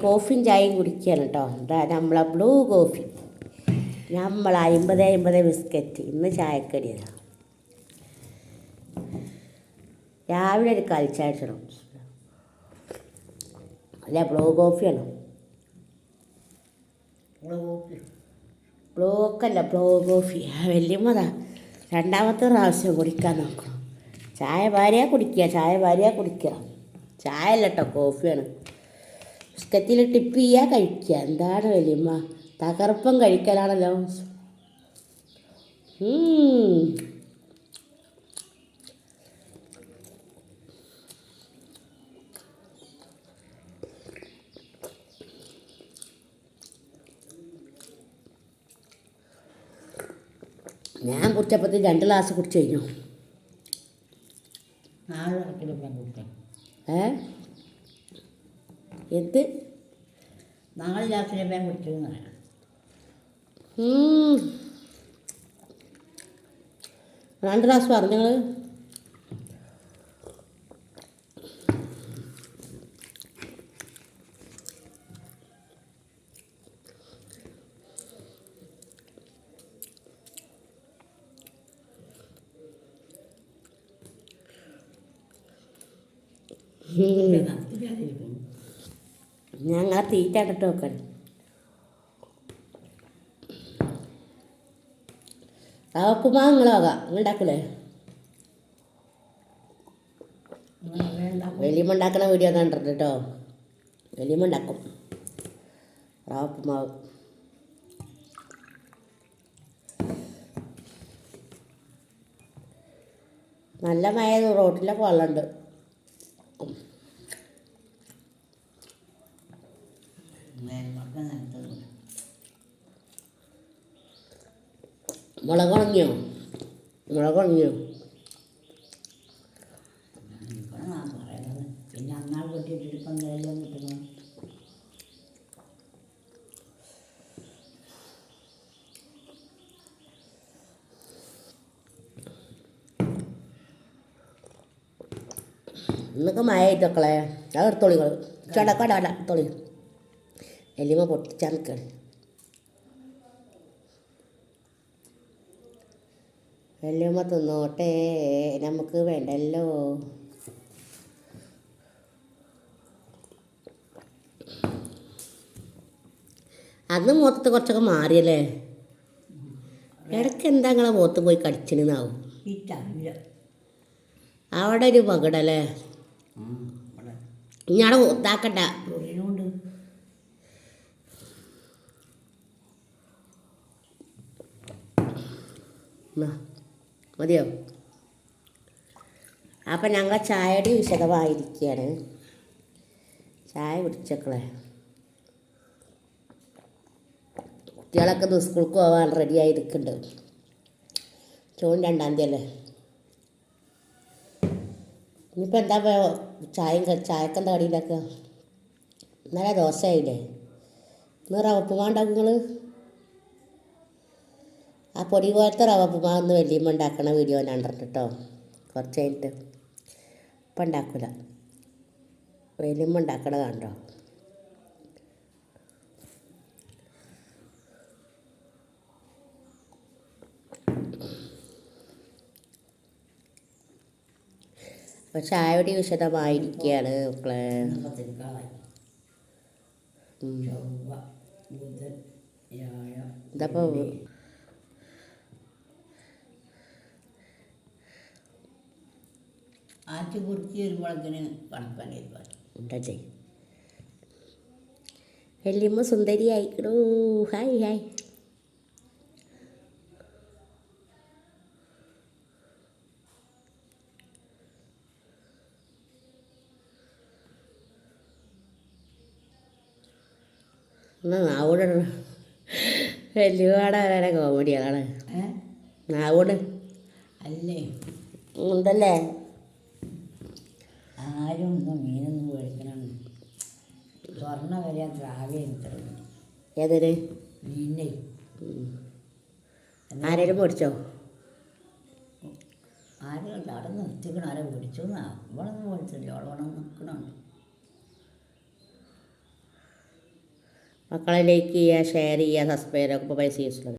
കോഫിയും ചായയും കുടിക്കുകയാണ് കേട്ടോ. എന്താ നമ്മളെ ബ്ലൂ കോഫി, നമ്മൾ 50 ബിസ്ക്കറ്റ്. ഇന്ന് ചായക്കടിയാണ്. രാവിലെ ഒരു കാലിച്ചായ ഇടണം. അല്ല, ബ്ലൂ കോഫിയാണ്. ബ്ലോക്കല്ല, ബ്ലൂ കോഫി. വല്യമ്മതാ രണ്ടാമത്തെ പ്രാവശ്യം കുടിക്കാൻ നോക്കണം. ചായ ഭാര്യ കുടിക്കുക, ചായ അല്ല കേട്ടോ, കോഫിയാണ്. ബിസ്ക്കറ്റിൽ ടിപ്പ് ചെയ്യുക, കഴിക്കുക. എന്താണ് വല്യമ്മ തകർപ്പം കഴിക്കലാണല്ലോ. ഞാൻ കുടിച്ചപ്പത്തിൽ 2 ഗ്ലാസ് കുടിച്ചു കഴിഞ്ഞു. എന്ത് 4 ഗ്ലാസ്സിലെ പേൻ കുടിച്ചു? 2 ഗ്ലാസ് പറഞ്ഞു നിങ്ങൾ. ഞങ്ങളെ തീറ്റ ഇട്ടിട്ട് വെക്കാൻ. റവപ്പുമാ നിങ്ങളാകാം, ഉണ്ടാക്കൂലേ? വലിയമ്മ ഉണ്ടാക്കണ വീഡിയോ കണ്ടിട്ടുണ്ട് കേട്ടോ. വലിയമ്മ ഉണ്ടാക്കും റവപ്പുമാവ്. നല്ല മഴ, റോട്ടിലൊക്കെ വെള്ളമുണ്ട്. മുളകുണങ്ങിയോ? പിന്നെ അന്നാൾ കിട്ടിയിട്ടിപ്പം കയ്യിലും കിട്ടുന്നു. ഇന്നൊക്കെ മഴ ആയിട്ടൊക്കെ അത് എടുത്തോളികൾ ചടക്കട എടുത്തോളി. എലിമ പൊട്ടിച്ചാൽ നിൽക്കണം. എലിമ തിന്നോട്ടെ, നമുക്ക് വേണ്ടല്ലോ. അന്ന് മുഖത്ത് കുറച്ചൊക്കെ മാറിയല്ലേ? ഇടയ്ക്ക് എന്താ നിങ്ങളെ മുഖത്ത് പോയി കടിച്ചിനാവും. അവിടെ ഒരു പകടല്ലേ? ഇഞ്ഞാടെ ഇതാക്കണ്ട. മതിയോ? അപ്പം ഞങ്ങൾ ചായയുടെ വിശദമായിരിക്കുകയാണ്. ചായ കുടിച്ചക്കളെ. കുട്ടികളൊക്കെ ഒന്ന് സ്കൂൾക്ക് പോകാൻ റെഡിയായി നിൽക്കുന്നുണ്ട്. ജൂൺ 2 അല്ലേ? ഇനിയിപ്പോൾ എന്താ ചായക്കെന്താ കടിയിലാക്കുക? ഇന്നലെ ദോശയായില്ലേ? ഇന്ന് റവപ്പുമാ ഉണ്ടാക്കും നിങ്ങൾ? ആ പൊടി പോലത്തെ റവപ്പുമാ ഒന്ന് വലിയമ്മ ഉണ്ടാക്കണ വീഡിയോ ഞാൻ കണ്ടിട്ടുണ്ട് കേട്ടോ. കുറച്ച് കഴിഞ്ഞിട്ട്. ഇപ്പം ഉണ്ടാക്കില്ല, വലിയമ്മ ഉണ്ടാക്കണ കണ്ടോ. അപ്പോൾ ചായയുടെ വിശദമായിരിക്കുകയാണ് മക്കളെ. ഇതപ്പോൾ ആറ്റുകുറിച്ച് വരുമ്പോഴത്തിന് കണക്കാനായിരിക്കും ഉണ്ടല്ലേ. വല്യമ്മ സുന്ദരി ആയിക്കണോ. Hi hi. നാവോട് വലിയപാടെ വരെ കോമഡിയാണ്. നാവോട് അല്ലേ ഉണ്ടല്ലേ. ആരും ഒന്നും മീനൊന്നും മേടിക്കണം. സ്വർണ്ണ വില ദ്രാവ്യ ഏതൊരു മീനെ ആരേലും മേടിച്ചോ? ആരും അവിടെ നിർത്തിക്കണം. ആരെ മേടിച്ചു എന്നാ? ഇവിടെ ഒന്നും മേടിച്ചില്ല. അവിടെ നിൽക്കണുണ്ട്. മക്കളെ ലൈക്ക് ചെയ്യുക, ഷെയർ ചെയ്യുക, സബ്സ്ക്രൈബ് ചെയ്യുക. ഇപ്പോൾ പൈസ യൂസ്ഫുള്ളത്.